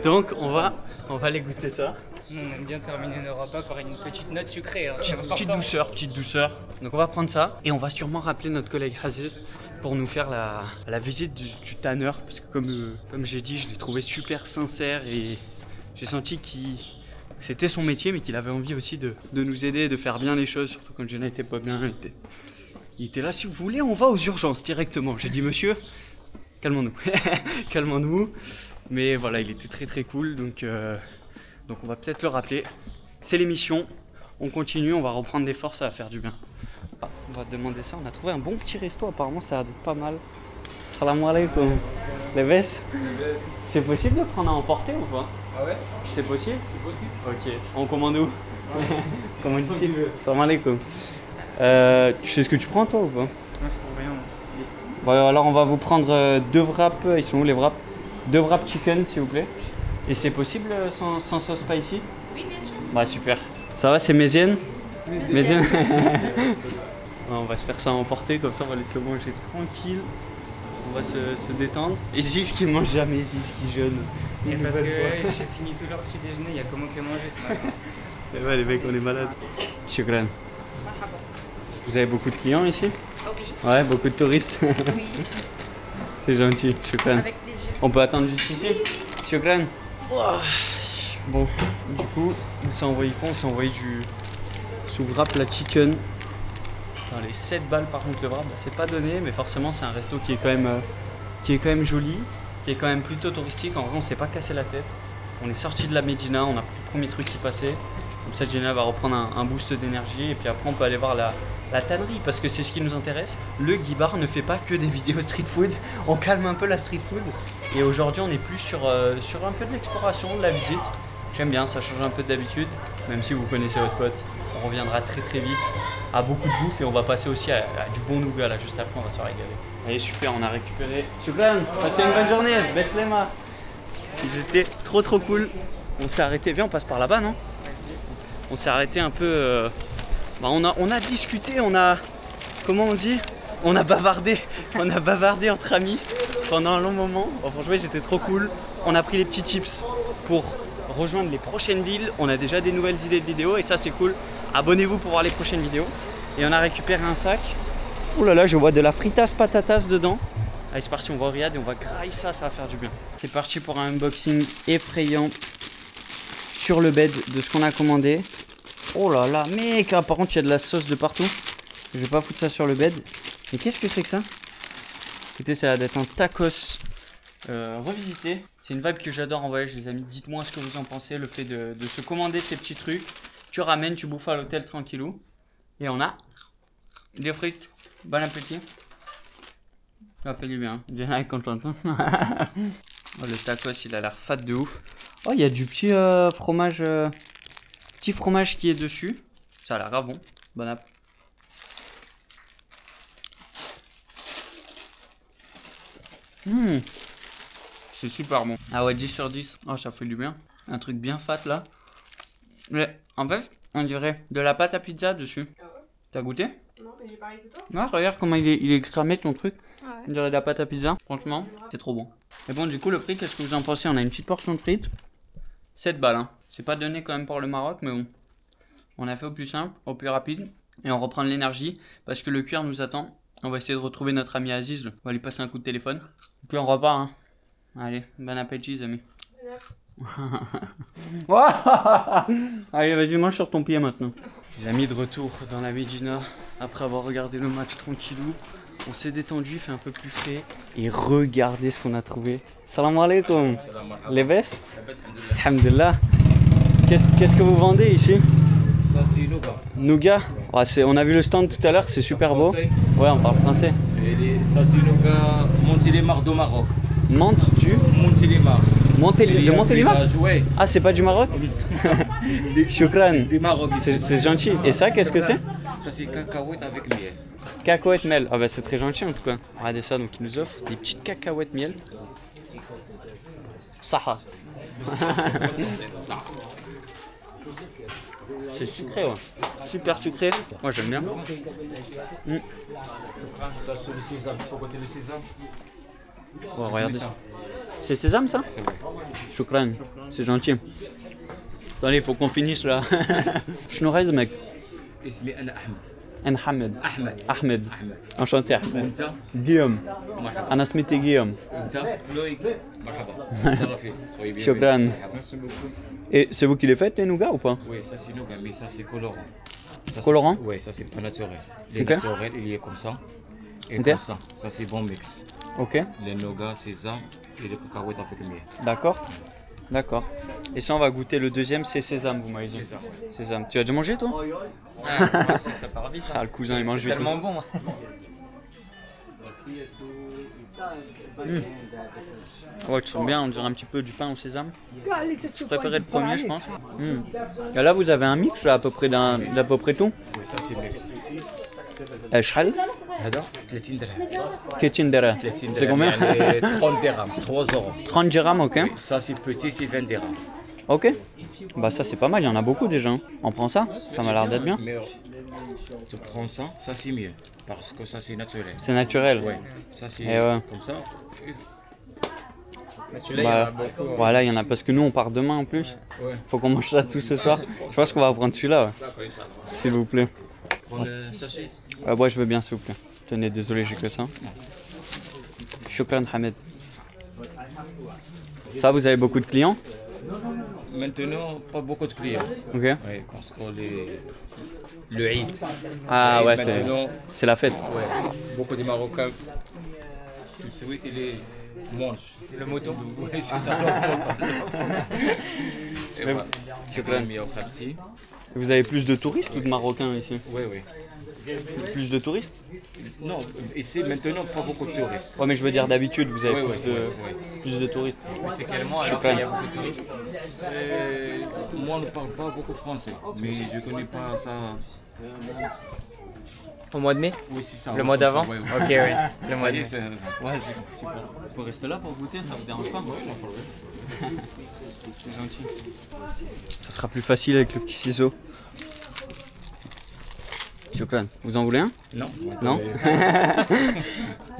Donc, on va aller goûter ça.
Nous, on aime bien terminer nos repas par une petite note sucrée. Hein.
Petite douceur. Donc, on va prendre ça. Et on va sûrement rappeler notre collègue Aziz pour nous faire la visite du tanneur. Parce que comme j'ai dit, je l'ai trouvé super sincère et j'ai senti qu'il... c'était son métier, mais qu'il avait envie aussi de nous aider, de faire bien les choses, surtout quand Jenna était pas bien. Il était là, si vous voulez, on va aux urgences directement. J'ai dit, monsieur, calmons-nous. Calmons-nous. Mais voilà, il était très très cool, donc on va peut-être le rappeler. C'est l'émission, on continue, on va reprendre des forces, ça va faire du bien. On va demander ça, on a trouvé un bon petit resto, apparemment ça a pas mal. Salam alaikum. Les vesses. C'est possible de prendre à emporter ou pas?
Ah ouais?
C'est possible?
C'est possible.
Ok, on commande où? Commande ici. Salam alaikum. Tu sais ce que tu prends toi ou pas?
Moi je trouve rien.
Bon, alors on va vous prendre 2 wraps, ils sont où les wraps? 2 wraps chicken s'il vous plaît. Et c'est possible sans sauce spicy?
Oui, bien sûr.
Bah super. Ça va, c'est mézienne? Mézienne. On va se faire ça emporter, comme ça on va laisser le manger tranquille. On va se détendre. Et Ziz qui mange jamais, Ziz qui jeûne.
Et parce que j'ai fini tout leur petit déjeuner, il y a comment que manger ce matin.
Et ouais les mecs, on est malades. Shukran. Vous avez beaucoup de clients ici?
Oh oui.
Ouais, beaucoup de touristes.
Oui,
C'est gentil, shukran.
avec plaisir.
On peut attendre juste ici? Shukran. Bon, du coup, on s'est envoyé quoi? On s'est envoyé du sous-wrap la chicken. Dans les 7 balles par contre le wrap, bah, c'est pas donné, mais forcément c'est un resto qui est quand même joli, qui est quand même plutôt touristique. En vrai on s'est pas cassé la tête. On est sorti de la Médina, on a pris le premier truc qui passait. Comme ça Jenna va reprendre un boost d'énergie et puis après on peut aller voir la tannerie parce que c'est ce qui nous intéresse. Le Guibar ne fait pas que des vidéos street food, on calme un peu la street food. Et aujourd'hui on est plus sur un peu de l'exploration, de la visite. J'aime bien, ça change un peu d'habitude, même si vous connaissez votre pote. reviendra très très vite à beaucoup de bouffe et on va passer aussi à du bon nougat là juste après, on va se régaler. Allez super, on a récupéré. Shukran, passez une bonne journée, Beslema. Ils étaient trop cool. On s'est arrêté, viens on passe par là-bas non? On s'est arrêté un peu, on a discuté, on a, comment on dit? On a bavardé entre amis pendant un long moment. Bon, franchement c'était trop cool. On a pris les petits tips pour rejoindre les prochaines villes. On a déjà des nouvelles idées de vidéos et ça c'est cool. Abonnez-vous pour voir les prochaines vidéos. Et on a récupéré un sac. Ouh là là, je vois de la fritas patatas dedans. Allez c'est parti, on va au Riyad et on va grailler ça va faire du bien. C'est parti pour un unboxing effrayant sur le bed de ce qu'on a commandé. Oh là là, mec, par contre il y a de la sauce de partout. Je vais pas foutre ça sur le bed. Mais qu'est-ce que c'est que ça? Écoutez, ça a l'air d'être un tacos revisité. C'est une vibe que j'adore en voyage les amis. Dites-moi ce que vous en pensez, le fait de se commander ces petits trucs. Tu ramènes, tu bouffes à l'hôtel tranquillou. Et on a des frites. Bon appétit. Ça fait du bien. Jenna est contente. Oh, le tacos il a l'air fat de ouf. Oh il y a du petit fromage qui est dessus. Ça a l'air grave bon. Bon app. C'est super bon. Ah ouais 10 sur 10. Oh ça fait du bien. Un truc bien fat là. Mais en fait on dirait de la pâte à pizza dessus.
Ah ouais?
T'as goûté?
Non, mais j'ai pareil que toi.
Ouais regarde comment il est cramé ton truc.
Ah ouais.
On dirait de la pâte à pizza. Franchement c'est trop bon. Et bon du coup le prix qu'est-ce que vous en pensez? On a une petite portion de frites. 7 balles hein. C'est pas donné quand même pour le Maroc mais bon. On a fait au plus simple, au plus rapide. Et on reprend de l'énergie parce que le cuir nous attend. On va essayer de retrouver notre ami Aziz. On va lui passer un coup de téléphone. Puis on repart hein. Allez, bon appétit les amis. Allez vas-y mange sur ton pied maintenant. Les amis de retour dans la Médina. Après avoir regardé le match tranquillou. On s'est détendu, il fait un peu plus frais. Et regardez ce qu'on a trouvé. Salam alaikum. Les vestes? Alhamdulillah. Qu'est-ce que vous vendez ici?
Ça c'est Nougat.
Nougat ouais, on a vu le stand tout à l'heure, c'est super beau.
Français.
Ouais, on parle français.
Ça c'est Nougat Montélimar du Maroc.
Menthe du
Montélimar.
De Montélimar?
Ouais.
Ah, c'est pas du Maroc? Shukran.
Du Maroc.
C'est gentil. Et ça, qu'est-ce que c'est?
Ça c'est cacahuètes avec miel.
Cacahuètes miel. Ah bah c'est très gentil en tout cas. Regardez ça, donc ils nous offrent des petites cacahuètes miel. Saha. C'est sucré, ouais. Super sucré. Moi j'aime bien.
Ça c'est le sésame. Tu peux goûter le sésame?
Oh, regardez. C'est sésame ça?
C'est vrai.
Shukran. C'est gentil. Attendez, il faut qu'on finisse là. Shnourez mec.
اسمي أنا أحمد.
أنا حمد.
أحمد.
أحمد. Enchanté Ahmed.
وأنت؟
Guillaume.
مرحبا.
أنا اسمي Guillaume.
وأنت؟ لويك. مرحبا. شرفي.
شكرا.
Merci beaucoup.
Et c'est vous qui les faites les nougats ou pas?
Oui, ça c'est Nougat, mais ça c'est colorant. Ça,
Colorant?
Oui, ça c'est pas naturel. Les
Ok.
naturels, il y est comme ça. Et
Ok.
comme ça. Ça c'est bon mix.
Ok,
Les nougats, sésame et les cacahuètes avec miel.
d'accord. D'accord. Et ça on va goûter le deuxième, c'est sésame vous m'avez dit.
Sésame.
Sésame. Tu as déjà mangé toi?
Ah, ça part vite.
Ah le cousin il mange
C'est
vite.
tellement bon.
Ouais tu sens bien, on dirait un petit peu du pain au sésame. Je préférais le premier je pense. Et là vous avez un mix là à peu près d'à peu près tout.
Oui, ça c'est mix.
شحال؟
هذا 30 درهم.
كيتين درهم.
30
C'est
درهم
combien?
يعني 30 درهم 3 euros.
30 dirhams, ok.
Ça c'est petit, c'est 20 dirhams.
Ok. Bah ça c'est pas mal, il y en a beaucoup déjà. On prend ça? Ça m'a l'air d'être bien.
Mais tu prends ça, ça c'est mieux. Parce que ça c'est naturel.
C'est naturel.
Ouais. Ça c'est
Et ouais.
comme ça.
Mais celui-là, il y en a
Bah,
beaucoup.
voilà, il y en a parce que nous on part demain en plus.
Ouais.
Faut qu'on mange ça tout ce soir. Je pense qu'on va prendre celui-là, ouais. S'il vous plaît.
Prends le sachet.
Ouais, je veux bien s'il vous plaît. Tenez, désolé, j'ai que ça. Shukran Hamed. Ça, vous avez beaucoup de clients?
Maintenant, pas beaucoup de clients.
Ok.
Oui, parce que le Eid.
Ah
Et
ouais,
maintenant,
c'est la fête.
ouais, beaucoup de Marocains, tout de suite, ils les mangent.
Le mouton.
Oui, c'est ça. Et voilà.
Shukran.
Mis au Khamsi.
Vous avez plus de touristes ou de Marocains ici?
Oui, oui.
Plus de touristes?
Non, ici maintenant pas beaucoup de touristes.
Ouais, mais je veux dire d'habitude, vous avez
Oui,
plus de touristes.
C'est quel mois
Je
alors
sais pas.
qu'il y a beaucoup de touristes. Moi, je ne parle pas beaucoup français, mais je ne connais pas ça.
Au mois de mai?
Oui, c'est ça.
Le mois d'avant?
Ok,
Ok, oui. Le mois de mai.
Ouais, super. Vous pouvez rester là pour goûter, ça vous dérange pas? C'est gentil. Ça sera plus facile avec le petit ciseau. Shukran. Vous en voulez un?
Non.
Non.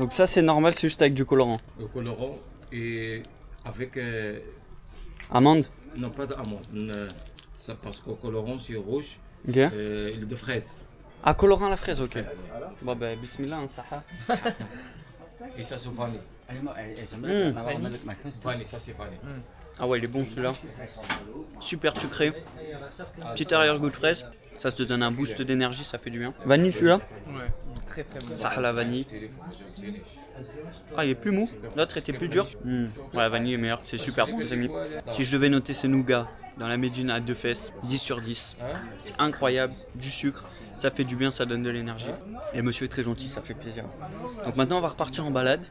Donc ça c'est normal, c'est juste avec du colorant.
Le colorant et avec.
Amande?
Non, pas d'amande. Ça parce qu'au colorant c'est rouge.
Ok.
Il de fraise.
Ah, colorant à la fraise, ok. Bon ben, bismillah, hein, saha.
Et ça c'est vanille. Vanille, ça c'est vanille.
Ah ouais, il est bon celui-là. Super sucré. Petit arrière-goût de fraise. Ça te donne un boost d'énergie, ça fait du bien. Vanille celui-là?
Ouais, très très bon.
Ça la vanille. Ah, il est plus mou. L'autre était plus dur. Ouais, la vanille est meilleure. C'est super bon, les amis. Si je devais noter ces nougats dans la Médina à 2 fesses, 10 sur 10. C'est incroyable. Du sucre, ça fait du bien, ça donne de l'énergie. Et le monsieur est très gentil, ça fait plaisir. Donc maintenant, on va repartir en balade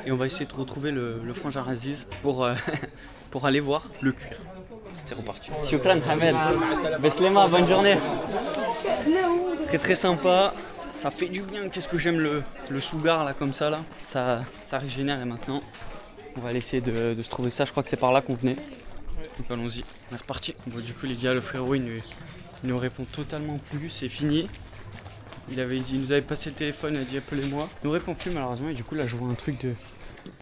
et on va essayer de retrouver le frangin Aziz pour, pour aller voir le cuir. C'est reparti. Shukran, Samed. Beslema, bonne journée. Très très sympa. Ça fait du bien. Qu'est-ce que j'aime le sougar là comme ça là. Ça régénère et maintenant on va aller essayer de se trouver ça. Je crois que c'est par là qu'on venait. Donc allons-y. On est reparti. Bon, du coup les gars, le frérot il nous répond totalement plus. C'est fini. Il nous avait passé le téléphone, il a dit appelez-moi. Il nous répond plus malheureusement et du coup là je vois un truc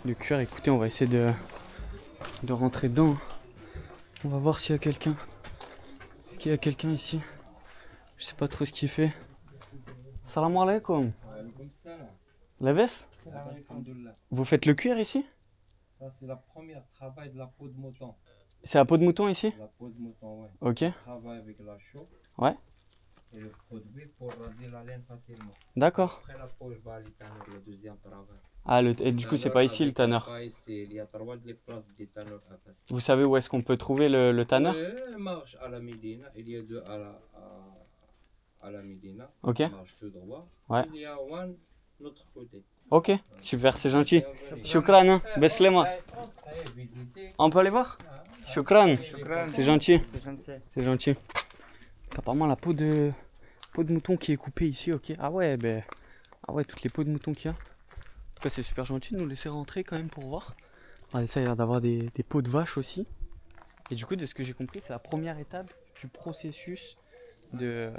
de cuir. Écoutez, on va essayer de rentrer dedans. On va voir s'il y a quelqu'un. Est-ce qu'il y a quelqu'un ici? Je sais pas trop ce qu'il fait. Salam alaikum. La veste? Vous faites le cuir ici?
Ça, c'est la première travail de la peau de mouton.
C'est la peau de mouton ici?
La peau de mouton, ouais.
Ok.
On travaille avec la chaux.
Ouais.
Et le produit pour raser la laine facilement.
D'accord.
Après, la peau, elle va à l'étanneur, le deuxième travail.
Ah, et du coup, c'est pas ici le tanneur.
Il y a trois des places des tanneurs à passer.
Vous savez où est-ce qu'on peut trouver le tanneur?
Elle marche à la Médina. Il y a deux à la Médina.
Ok.
Elle marche tout droit.
Ouais.
Il y a un l'autre côté.
Ok, super, c'est gentil. Shukran, hein. Beslema. On peut aller voir? Shukran. C'est gentil. C'est gentil. Apparemment la peau de mouton qui est coupée ici, ok. Ah ouais, toutes les peaux de mouton qu'il y a. En tout cas, c'est super gentil de nous laisser rentrer quand même pour voir. Regardez ça, il y a l'air d'avoir des peaux de vache aussi. Et du coup, de ce que j'ai compris, c'est la première étape du processus de...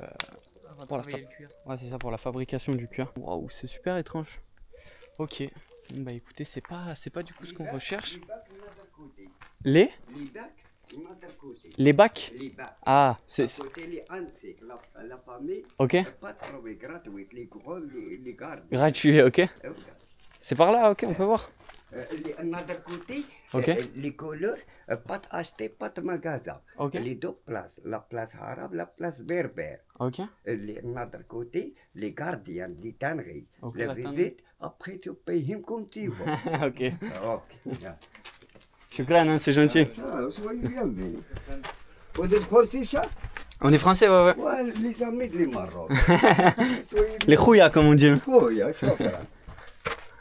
Ouais, c'est ça, pour la fabrication du cuir. Waouh, c'est super étrange. Ok. Bon, bah écoutez, c'est pas du coup ce qu'on recherche. Les bacs. Ah, c'est...
La famille,
Ok.
pas trouvé gratuit, les gros, les gardes.
Gratuit, ok. C'est par là, ok, on peut voir.
Un autre côté,
Ok.
les couleurs, pas acheter, pas de magasin.
Ok.
Les deux places, la place arabe, la place berbère.
Ok.
Un autre côté, les gardiens des tanneries.
Ok,
la
la tannerie.
visite, après tu payes comme tu veux.
Ok.
Ok.
Shukran, hein, c'est gentil.
Soyez bienvenus. Vous êtes français, chef?
On est français, ouais.
Ouais, les amis de Maroc.
Les khouya, comme on dit.
Oui, chef.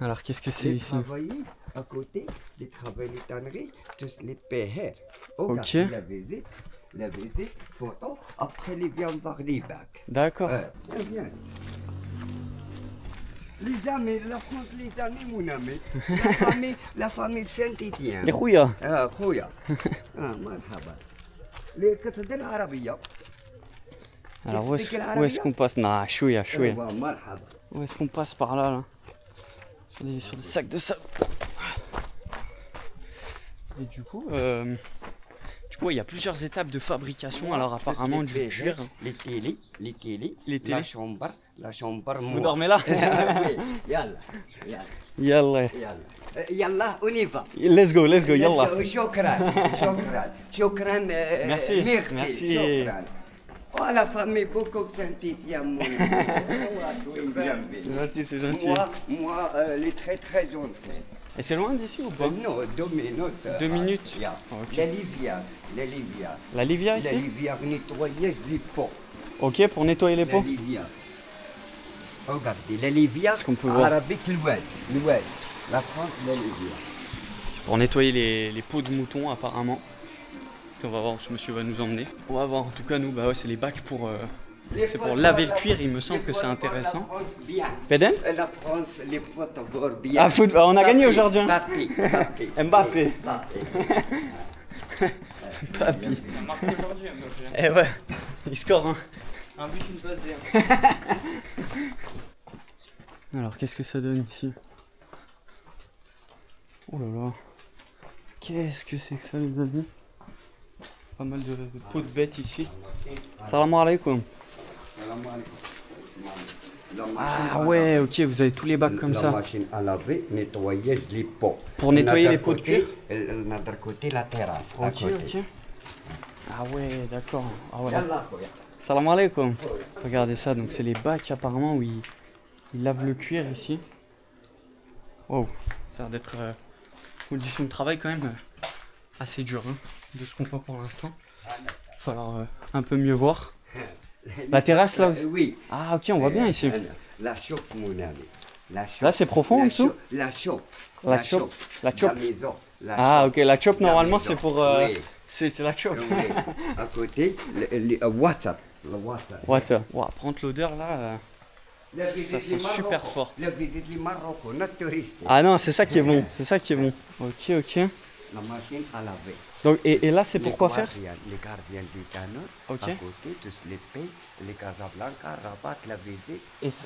Alors, qu'est-ce que c'est
Les
ici?
travailler à côté, les travailler les tanneries, tous les payer.
Ok.
La visite, photo, après les viens voir les bacs.
D'accord.
Bien. Les amis, la France, les amis, mon ami. La famille Saint-Étienne.
Les khouya.
خويا مرحبا لكتهدر العربية
Alors, où est-ce qu'on passe? Nah, chouïa.
مرحبا
Où est-ce qu'on passe par là, sur des sacs de sable. Et du coup, il y a plusieurs étapes de fabrication. Alors, apparemment, du cuir.
les télés
Les télés.
la chambre
Vous dormez là?
oui يلا
Yallah.
يلا on y va
Let's go, yallah.
شكرا
Merci.
شكرا Oh, la famille beaucoup Saint-Étienne.
C'est gentil.
Moi, elle est très très gentille.
Et c'est loin d'ici ou pas?
Non, 2 minutes.
2 minutes.
Yeah.
Ok.
La Livia.
La Livia
La
ici?
Livia nettoyer les pots.
Ok, pour nettoyer les
La
pots.
Livia. Regardez, la Libya,
Ce qu'on peut voir.
arabique, l'Ouest. L'Ouest. La France, la Libya.
Pour nettoyer les peaux de mouton apparemment. On va voir où ce monsieur va nous emmener. On va voir, en tout cas nous, bah ouais, c'est les bacs pour, c'est pour laver le cuir, il me semble que c'est intéressant.
La France, bien.
Péden
La France, les footballeurs, bien.
Ah, foot, on a gagné aujourd'hui. Hein.
Mbappé.
Mbappé.
Mbappé.
Papy.
Ça marque aujourd'hui, Mbappé.
Eh ouais, il score hein.
Un but, une passe D.
Alors qu'est-ce que ça donne ici? Oh là là. Qu'est-ce que c'est que ça les amis? Pas mal de peaux de bêtes ici. Salam alaikum. Ah ouais, ok, vous avez tous les bacs comme
La
ça.
machine à laver, nettoyage des pots.
Pour nettoyer
On a
les
d'un
pots de
côté-
cuir.
On a d'un côté la terrasse. à
Ok,
côté.
ok. Ah ouais, d'accord. Ah ouais.
Yallah, khoya.
Salam alaikum. Regardez ça, donc c'est les bacs apparemment où ils lavent le cuir ici. Wow, ça a l'air d'être conditions de travail quand même assez dur hein, de ce qu'on voit pour l'instant. Il va falloir un peu mieux voir. La terrasse là aussi.
Oui.
Ah ok, on voit bien ici.
La chope, mon ami. La chope.
Là c'est profond en dessous.
La chope.
La chope. La chope.
La maison. La
Ah
chope.
ok, la chope
La
normalement
maison.
c'est pour...
Oui.
c'est la chope.
Oui. À côté, le water. Le water.
Water. Wow, prendre l'odeur là...
La
Ça
visite
sent
les
super
Maroc.
fort.
La visite les Maroc, notre touriste.
Ah non, c'est ça qui est bon, c'est ça qui est bon. Ok, ok.
La machine à laver.
Donc, et là c'est
Les
pour quoi faire?
Les gardiens du canot.
Ok.
À côté, tous les pays, les Casablanca, Rabat, la visite.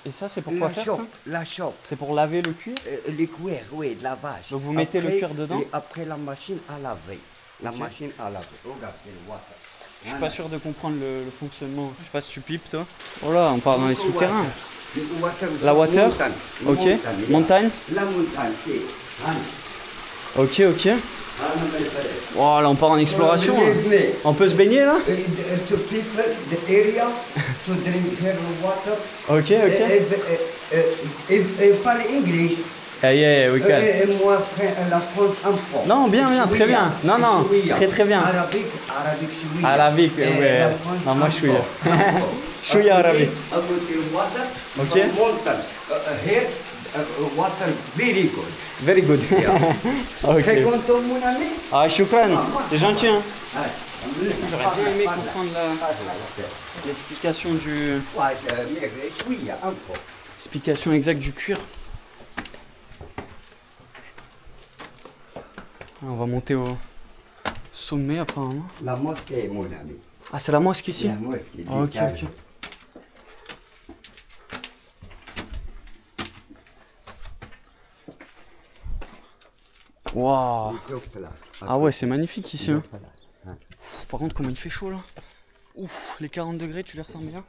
Et ça c'est pour quoi faire ça?
La chope.
C'est pour laver le cuir?
Les cuirs, oui, de lavage.
Donc vous mettez le
Après,
cuir dedans?
Après la machine à laver. La
Ok.
machine à laver. Regardez le water.
Je suis pas sûr de comprendre le fonctionnement. Je sais pas si tu pipes toi. Oh là, on part dans les souterrains. La water. Ok. Montagne.
La montagne, c'est.
Ok, ok. Oh là, on part en exploration. Hein. On peut se baigner là?
To people, the area, to drink her water.
Ok, ok.
Parle anglais.
Ah yeah, we can.
Moi, la France, un peu.
Non, bien, bien, très bien. Non, non, très très bien.
Arabique, chouïa.
Arabique, ouais. Non, moi chouïa. Chouïa arabique.
À côté water,
Ok.
mountain. Here, water, very good.
Very good. Ok.
Très content, mon ami?
Ah, shukran. C'est gentil, hein.
Ah,
J'aurais bien aimé comprendre l'explication du...
Ouais, mais chouïa, un peu.
Explication exacte du cuir. On va monter au sommet apparemment.
La mosquée, mon ami.
Ah, c'est la mosquée ici?
La mosquée.
Ah, ok, ok. Waouh. Ah ouais, c'est magnifique ici. Hein. Ouf, par contre, comment il fait chaud là. Ouf, les 40 degrés, tu les ressens bien?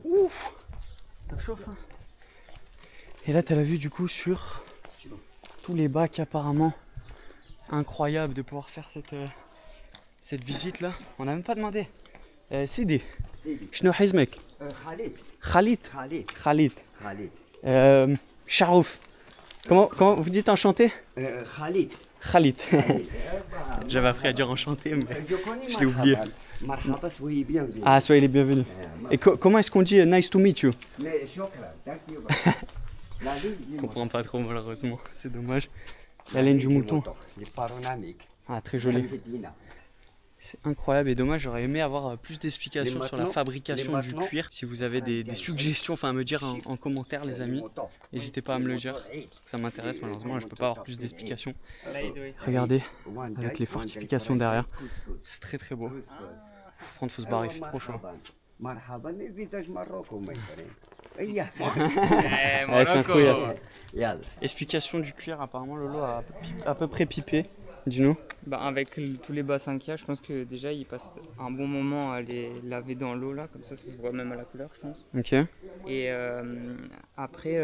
Ouf, ça chauffe. Hein. Et là, tu as la vue du coup sur tous les bacs apparemment. Incroyable de pouvoir faire cette visite là. On n'a même pas demandé. Sidi, شنو حزمك؟
Khalid.
Khalid.
Khalid.
Khalid.
Khalid.
Sharouf. Comment vous dites enchanté?
Khalid.
Khalid. J'avais appris à dire enchanté, mais je l'ai oublié.
Marhaba, soyez bienvenue.
Ah, soyez les bienvenus. Et comment est-ce qu'on dit nice to meet you?
Mais shukran, thank you. La ligne du
Je comprends pas trop malheureusement, c'est dommage. La laine du mouton.
Les panoramiques.
Ah, très joli.
Medina.
C'est incroyable et dommage, j'aurais aimé avoir plus d'explications
Les
sur la
matelots,
fabrication
les
du
matelots.
cuir. Si vous avez des suggestions, enfin à me dire en commentaire les amis, n'hésitez pas à me le dire, parce que ça m'intéresse malheureusement, je peux pas avoir plus d'explications. Regardez, avec les fortifications derrière, c'est très très beau. Par contre, faut se barrer, il fait trop chaud.
Marhaba, les visages marocains, mes frères.
Ouais, c'est incroyable.
Yalla.
Explication du cuir, apparemment Lolo a à peu près pipé. Dis-nous.
Bah, avec tous les bassins qu'il y a, je pense que déjà il passe un bon moment à les laver dans l'eau là, comme ça se voit même à la couleur, je pense.
Ok.
Et après,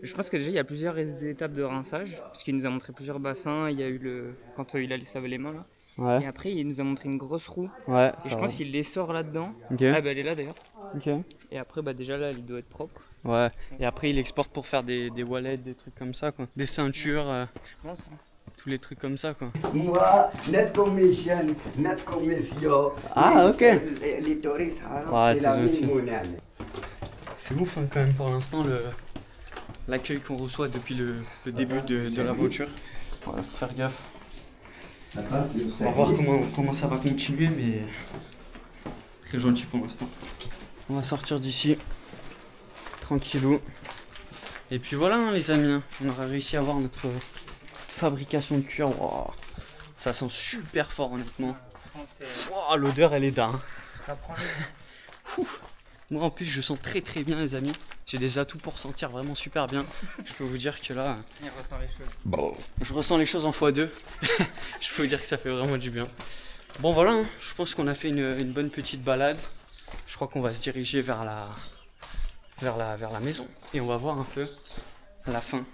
je pense que déjà il y a plusieurs étapes de rinçage, parce qu'il nous a montré plusieurs bassins. Il y a eu quand il allait se laver les mains là.
Ouais.
Et après il nous a montré une grosse roue.
Ouais.
Et je pense qu'il les sort là-dedans.
Ok.
Ah bah elle est là d'ailleurs.
Ok.
Et après bah déjà là il doit être propre.
Ouais. Et après il exporte pour faire des wallets, des trucs comme ça quoi. Des ceintures,
Je pense. Hein.
tous les trucs comme ça quoi.
Moi, notre commission, notre commission.
Ah, ok.
Les touristes,
Ouais,
c'est
c'est
la
gentil.
même mon ami.
C'est ouf hein, quand même pour l'instant l'accueil qu'on reçoit depuis le début de l'aventure. Voilà, faut faire gaffe. On va voir comment ça va continuer, mais très gentil pour l'instant. On va sortir d'ici tranquillou. Et puis voilà hein, les amis, hein, on aura réussi à avoir notre fabrication de cuir. Wow. Ça sent super fort honnêtement. Wow, l'odeur elle est dingue.
Ça prend
Moi en plus je sens très très bien les amis. J'ai des atouts pour sentir vraiment super bien. Je peux vous dire que là...
Il ressent les choses.
Bon. Je ressens les choses en x2. Je peux vous dire que ça fait vraiment du bien. Bon voilà, hein, je pense qu'on a fait une bonne petite balade. Je crois qu'on va se diriger vers la maison. Et on va voir un peu à la fin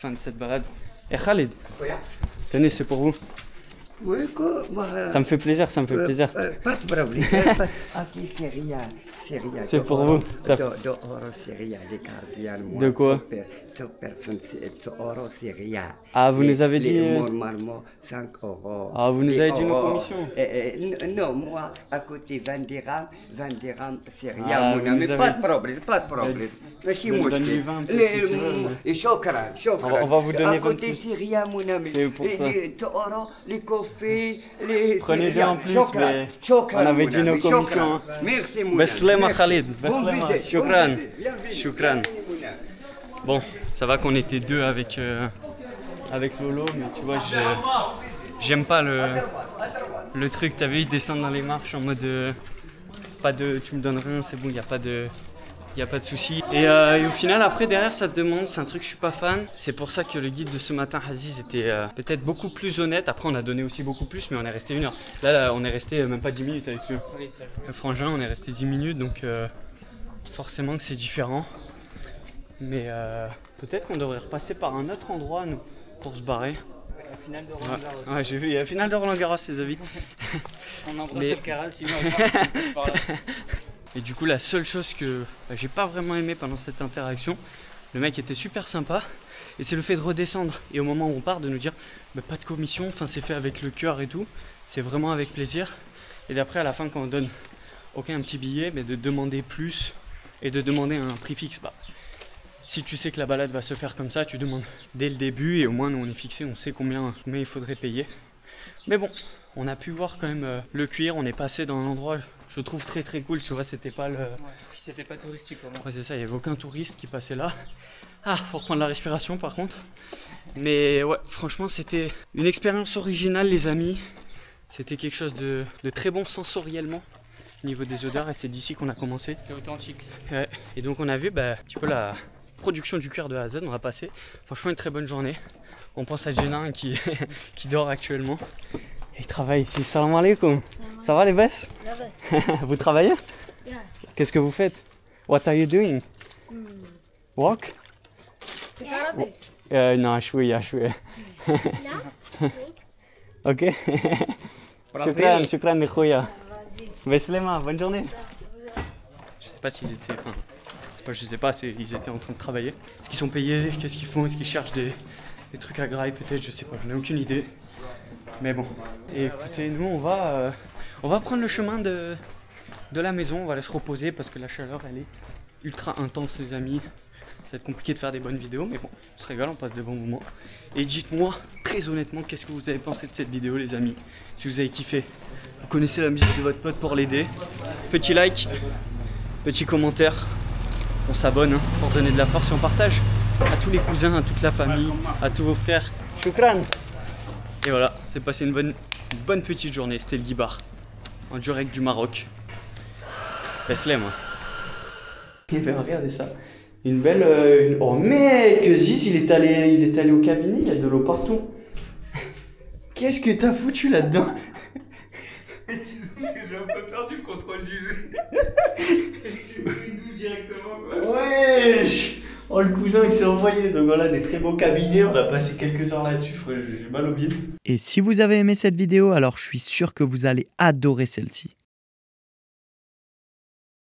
de cette balade. Et Khalid, tenez c'est pour vous.
Oui, quoi,
Ça me fait plaisir, ça me fait plaisir.
Pas de problème. Ok, c'est rien.
C'est pour vous. Ça...
De oro, c'est rien. Les gardiens, moi,
de quoi?
personne, oro, c'est rien.
Ah, vous nous avez dit...
Normalement, 5 euros.
Ah, vous nous avez dit nos commissions.
Non, moi, à côté 20 dirhams, c'est rien,
Ah,
mon ami. Pas de problème, pas de problème.
Donnez-lui 20
Et chokran.
On va vous donner 20
À côté, c'est rien, mon ami.
C'est pour ça.
Les euros, les cafés, les...
Prenez deux en plus, mais on avait dit nos commissions. Hein.
Merci, mon ami.
Beslema Khalid, Beslema, shukran. Shukran. Bon, ça va qu'on était deux avec Lolo, mais tu vois, j'aime pas le truc, t'as vu, il descend dans les marches en mode pas de tu me donnes rien, c'est bon, il n'y a pas de souci. Et au final, après, derrière, ça te demande, c'est un truc que je suis pas fan. C'est pour ça que le guide de ce matin, Aziz, était peut-être beaucoup plus honnête. Après, on a donné aussi beaucoup plus, mais on est resté 1 heure. Là, on est resté même pas 10 minutes avec lui.
Oui,
Le frangin, on est resté 10 minutes, donc forcément que c'est différent. Mais peut-être qu'on devrait repasser par un autre endroit, nous, pour se barrer.
La finale de Roland Garros.
Ouais, j'ai vu, il y a la finale de Roland Garros, les amis.
On embrasse
Mais...
Alcaraz, si on par là.
Et du coup, la seule chose que j'ai pas vraiment aimé pendant cette interaction, le mec était super sympa, et c'est le fait de redescendre. Et au moment où on part, de nous dire bah, pas de commission, enfin c'est fait avec le cœur et tout, c'est vraiment avec plaisir. Et d'après, à la fin, quand on donne un petit billet, mais de demander plus et de demander un prix fixe. Bah, si tu sais que la balade va se faire comme ça, tu demandes dès le début, et au moins nous on est fixé, on sait combien il faudrait payer. Mais bon, on a pu voir quand même le cuir, on est passé dans un endroit, je trouve très très cool, tu vois, c'était pas le...
Ouais, puis c'était pas touristique au moins.
Ouais, c'est ça, il n'y avait aucun touriste qui passait là. Ah, faut reprendre la respiration par contre. Mais ouais, franchement, c'était une expérience originale, les amis. C'était quelque chose de très bon sensoriellement au niveau des odeurs, et c'est d'ici qu'on a commencé.
C'était authentique.
Ouais. Et donc on a vu un petit peu la production du cuir de A à Z, on a passé. Franchement, une très bonne journée. On pense à Jenin qui dort actuellement. Et il travaille ici. Salam alaikum. Ça va les bes? Vous travaillez?
Yeah.
Qu'est-ce que vous faites? What are you doing? Walk? Non, شوية. Ok. شكرا لخويا. Beslema, bonne journée. Je sais pas s'ils étaient... Enfin, je sais pas, ils étaient en train de travailler. Est-ce qu'ils sont payés? Qu'est-ce qu'ils font? Est-ce qu'ils cherchent des trucs à graille peut-être? Je sais pas, j'en ai aucune idée. Mais bon. Et écoutez, nous on va prendre le chemin de la maison. On va aller se reposer parce que la chaleur elle est ultra intense, les amis. Ça va être compliqué de faire des bonnes vidéos, mais bon, on se régale, on passe des bons moments. Et dites-moi très honnêtement qu'est-ce que vous avez pensé de cette vidéo, les amis. Si vous avez kiffé, vous connaissez la musique de votre pote pour l'aider. Petit like, petit commentaire. On s'abonne hein, pour donner de la force, et on partage à tous les cousins, à toute la famille, à tous vos frères. Shukran. Et voilà, c'est passé une bonne petite journée. C'était le Guibar, en direct du Maroc. Beslem. Et bien, regardez ça. Une belle... Oh mec, Ziz, il est allé au cabinet, il y a de l'eau partout. Qu'est-ce que t'as foutu là-dedans? J'ai un peu perdu le contrôle du jeu. J'ai pris une douche directement quoi. Wesh. Oh, le cousin il s'est envoyé. Donc voilà, des très beaux cabinets. On a passé quelques heures là-dessus. J'ai mal au bide.
Et si vous avez aimé cette vidéo, alors je suis sûr que vous allez adorer celle-ci.